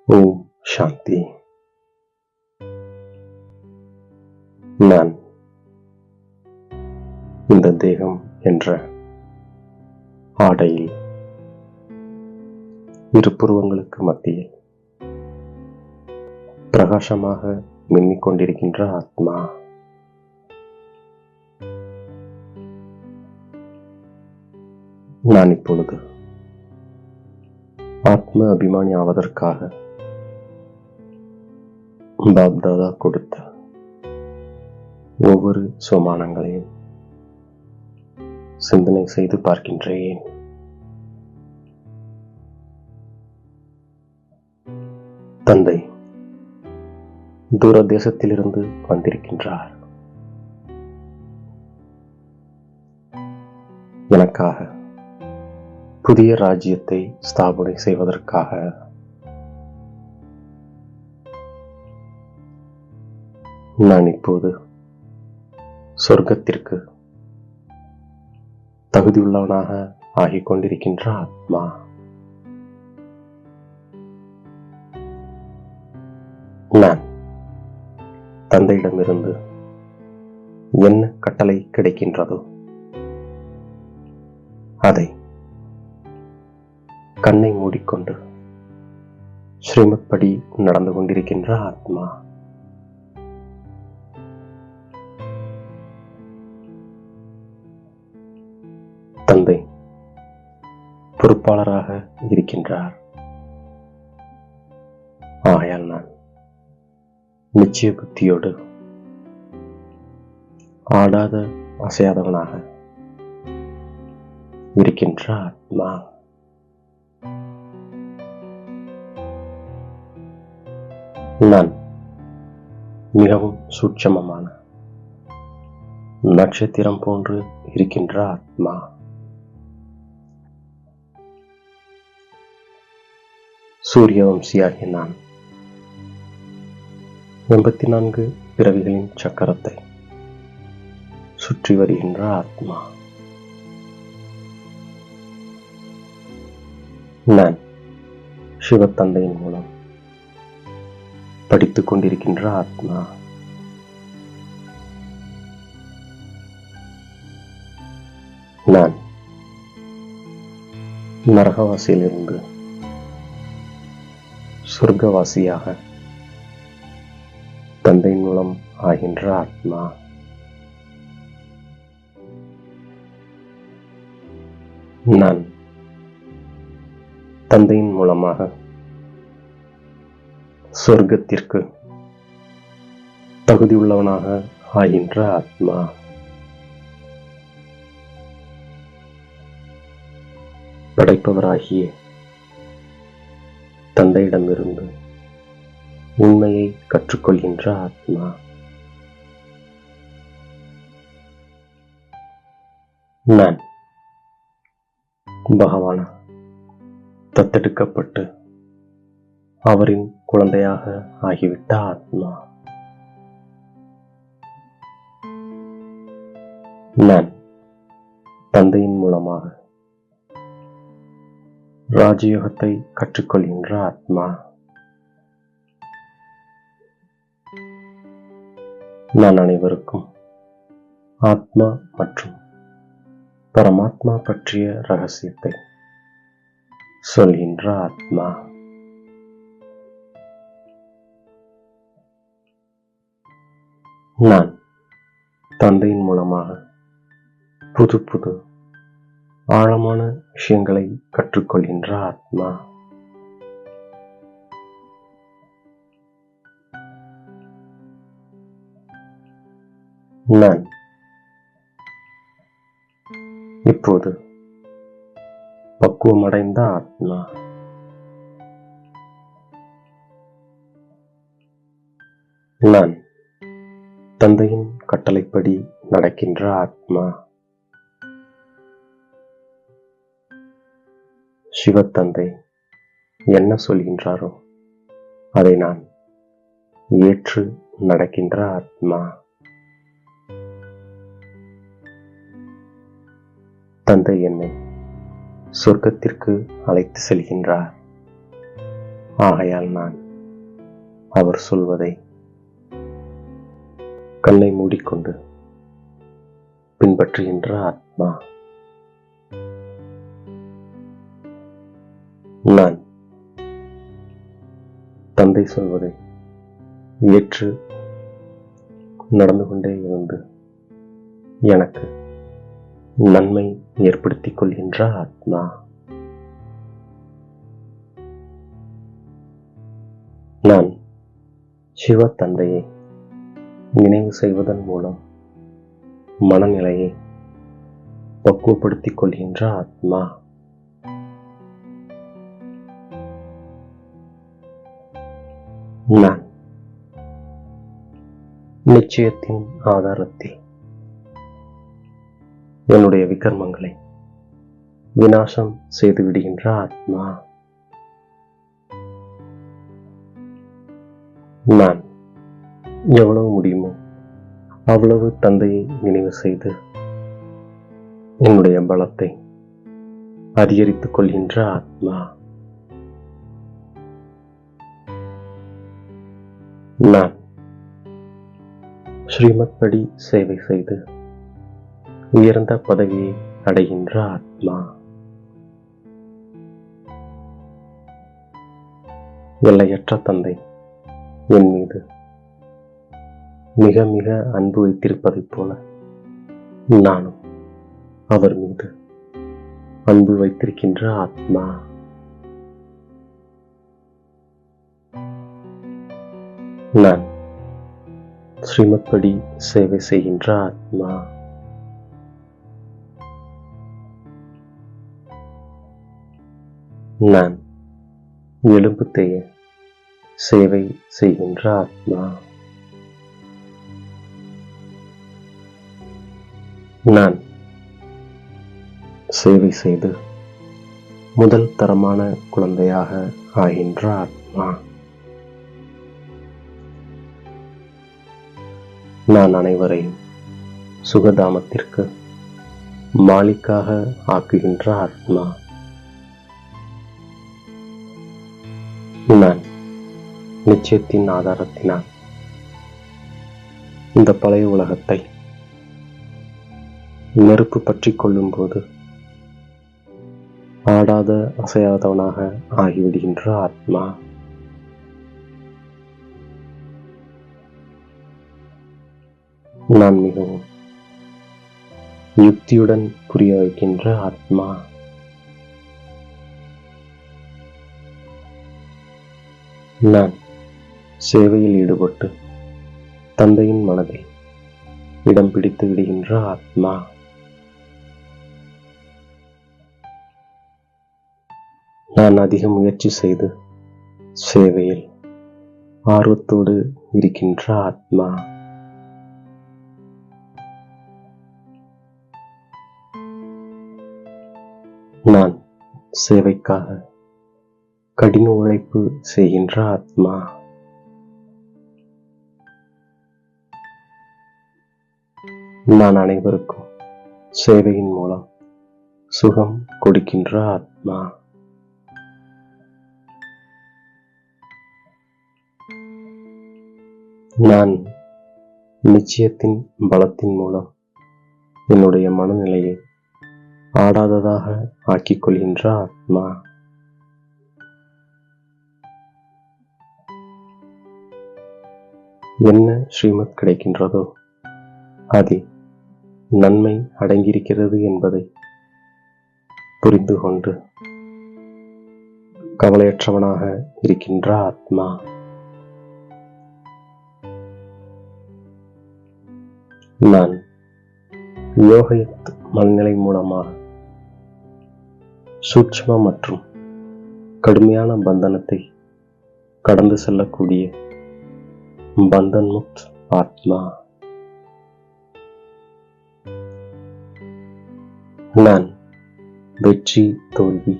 ஓம் சாந்தி. நான் இந்த தேகம் என்ற ஆடையில் இரு புருவங்களுக்கு மத்தியில் பிரகாசமாக மின்னிக் கொண்டிருக்கின்ற ஆத்மா. நான் இப்பொழுது ஆத்ம அபிமானி ஆவதற்காக பாப்தாதா கொடுத்த ஒவ்வொரு சோமானங்களையும் சிந்தனை செய்து பார்க்கின்றேன். தந்தை தூர தேசத்திலிருந்து வந்திருக்கின்றார். எனக்காக புதிய ராஜ்யத்தை ஸ்தாபனை செய்வதற்காக. நான் இப்போது சொர்க்கத்திற்கு தகுதியுள்ளவனாக ஆகிக் கொண்டிருக்கின்ற ஆத்மா. நான் தந்தையிடமிருந்து என்ன கட்டளை கிடைக்கின்றதோ அதை கண்ணை மூடிக்கொண்டு ஸ்ரீமத் படி நடந்து கொண்டிருக்கின்ற ஆத்மா. தந்தை பொறுப்பாளராக இருக்கின்றார். ஆகையால் நான் நிச்சய புத்தியோடு ஆடாத அசையாதவனாக இருக்கின்ற ஆத்மா. நான் மிகவும் சூட்சமமான நட்சத்திரம் போன்று இருக்கின்ற ஆத்மா. சூரிய வம்சியாகிய நான் 84 பிறவிகளின் சக்கரத்தை சுற்றி வருகின்ற ஆத்மா. நான் சிவத்தந்தையின் மூலம் படித்துக் கொண்டிருக்கின்ற ஆத்மா. நான் நரகவாசியிலிருந்து சொர்க்கவாசியாக தந்தையின் மூலம் ஆகின்ற ஆத்மா. நான் தந்தையின் மூலமாக சொர்க்கத்திற்கு தகுதியுள்ளவனாக ஆகின்ற ஆத்மா. படைப்பவராகிய தந்தையிடமிருந்து உண்மையை கற்றுக்கொள்கின்ற ஆத்மா. நான் பகவானா தத்தெடுக்கப்பட்டு அவரின் குழந்தையாக ஆகிவிட்ட ஆத்மா. நான் தந்தையின் மூலமாக ராஜயோகத்தை கற்றுக்கொள்கின்ற ஆத்மா. நான் அனைவருக்கும் ஆத்மா மற்றும் பரமாத்மா பற்றிய ரகசியத்தை சொல்கின்ற ஆத்மா. நான் தந்தையின் மூலமாக புது புது ஆழமான விஷயங்களை கற்றுக்கொள்கின்ற ஆத்மா. நான் இப்போது பக்குவமடைந்த ஆத்மா. நான் தந்தையின் கட்டளைப்படி நடக்கின்ற ஆத்மா. சிவத்தந்தை என்ன சொல்கின்றாரோ அதை நான் ஏற்று நடக்கின்ற ஆத்மா. தந்தை என்னை சொர்க்கத்திற்கு அழைத்து செல்கின்றார். ஆகையால் நான் அவர் சொல்வதை கண்ணை மூடிக்கொண்டு பின்பற்றுகின்ற ஆத்மா. நான் தந்தை சொல்வதை ஏற்று நடந்து கொண்டே இருந்து எனக்கு நன்மை ஏற்படுத்திக் கொள்கின்ற ஆத்மா. நான் சிவ தந்தையை நினைவு செய்வதன் மூலம் மனநிலையை பக்குவப்படுத்திக் கொள்கின்ற ஆத்மா. நான் நிச்சயத்தின் ஆதாரத்தில் என்னுடைய விகர்மங்களை விநாசம் செய்து விடுகின்ற ஆத்மா. நான் எவ்வளவு முடியுமோ அவ்வளவு தந்தையை நினைவு செய்து என்னுடைய பலத்தை அதிகரித்துக் கொள்கின்ற ஆத்மா. நான் ஸ்ரீமத் படி சேவை செய்து உயர்ந்த பதவியை அடைகின்ற ஆத்மா. எல்லையற்ற தந்தை என் மீது மிக மிக அன்பு வைத்திருப்பதைப் போல நானும் அவர் மீது அன்பு வைத்திருக்கின்ற ஆத்மா. நான் ஸ்ரீமத் படி சேவை செய்கின்ற ஆத்மா. நான் எலும்பு தேய சேவை செய்கின்ற ஆத்மா. நான் சேவை செய்து முதல் தரமான குழந்தையாக ஆகின்ற ஆத்மா. நான் அனைவரையும் சுகதாமத்திற்கு மாலிக்காக ஆக்குகின்ற ஆத்மா. நான் நிச்சயத்தின் ஆதாரத்தினால் இந்த பழைய உலகத்தை நெருப்பு பற்றி கொள்ளும் போது ஆடாத அசையாதவனாக ஆகிவிடுகின்ற ஆத்மா. நான் மிகவும் யுக்தியுடன் புரிய வைக்கின்ற ஆத்மா. நான் சேவையில் ஈடுபட்டு தந்தையின் மனதில் இடம் பிடித்து விடுகின்ற ஆத்மா. நான் அதிக முயற்சி செய்து சேவையில் ஆர்வத்தோடு இருக்கின்ற ஆத்மா. நான் சேவைக்காக கடின உழைப்பு செய்கின்ற ஆத்மா. நான் அனைவருக்கும் சேவையின் மூலம் சுகம் கொடுக்கின்ற ஆத்மா. நான் நிச்சயத்தின் பலத்தின் மூலம் என்னுடைய மனநிலையை ஆடாததாக ஆக்கிக் கொள்கின்ற ஆத்மா. என்ன ஸ்ரீமத் கிடைக்கின்றதோ அதில் நன்மை அடங்கியிருக்கிறது என்பதை புரிந்து கொண்டு கவலையற்றவனாக இருக்கின்ற ஆத்மா. நான் யோகயுக்த மனநிலை மூலமாக சூட்சும மற்றும் கடுமையான பந்தனத்தை கடந்து செல்லக்கூடிய பந்தன் முக்த் ஆத்மா. நான் வெற்றி தோல்வி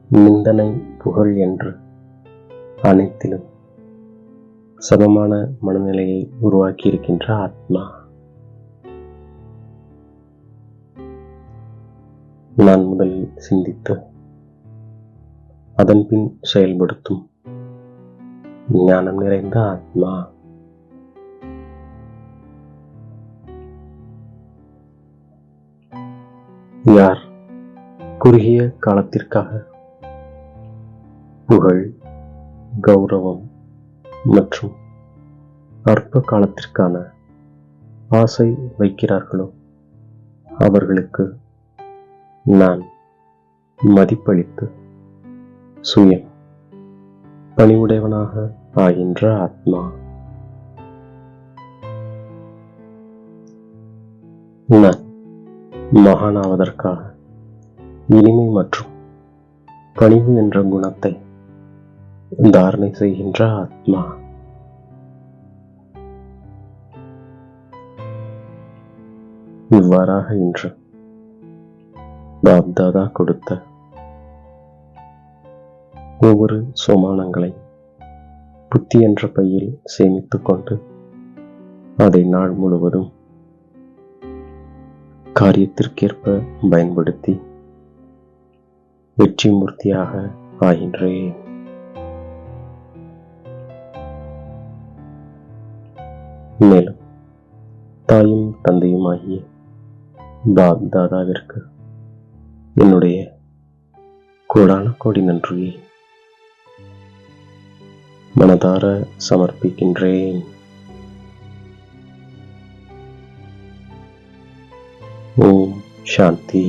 நிந்தனை புகழ் என்று அனைத்திலும் சமமான மனநிலையை உருவாக்கி இருக்கின்ற ஆத்மா. நான் முதலில் சிந்தித்து அதன்பின் செயல்படுத்தும் ஞானம் நிறைந்த ஆத்மா. யார் குறுகிய காலத்திற்காக புகழ், கௌரவம் மற்றும் அற்ப காலத்திற்கான ஆசை வைக்கிறார்களோ அவர்களுக்கு நான் மதிப்பளித்து சுயம் பணிவுடையவனாக ஆகின்ற ஆத்மா. நான் மகானாவதற்காக இனிமை மற்றும் பணிவு என்ற குணத்தை தாரணை செய்கின்ற ஆத்மா. இவ்வாறாக இன்று பாப்தாதா கொடுத்த ஒவ்வொரு சோமானங்களை புத்தி என்ற பையில் சேமித்துக் கொண்டு அதை நாள் முழுவதும் காரியத்திற்கேற்ப பயன்படுத்தி வெற்றி மூர்த்தியாக ஆகின்றேன். மேலும் தாயும் தந்தையுமாகிய பாப்தாதாவிற்கு என்னுடைய கோடான கோடி நன்றியை மனதார சமர்ப்பிக்கின்றேன். ஓம் சாந்தி.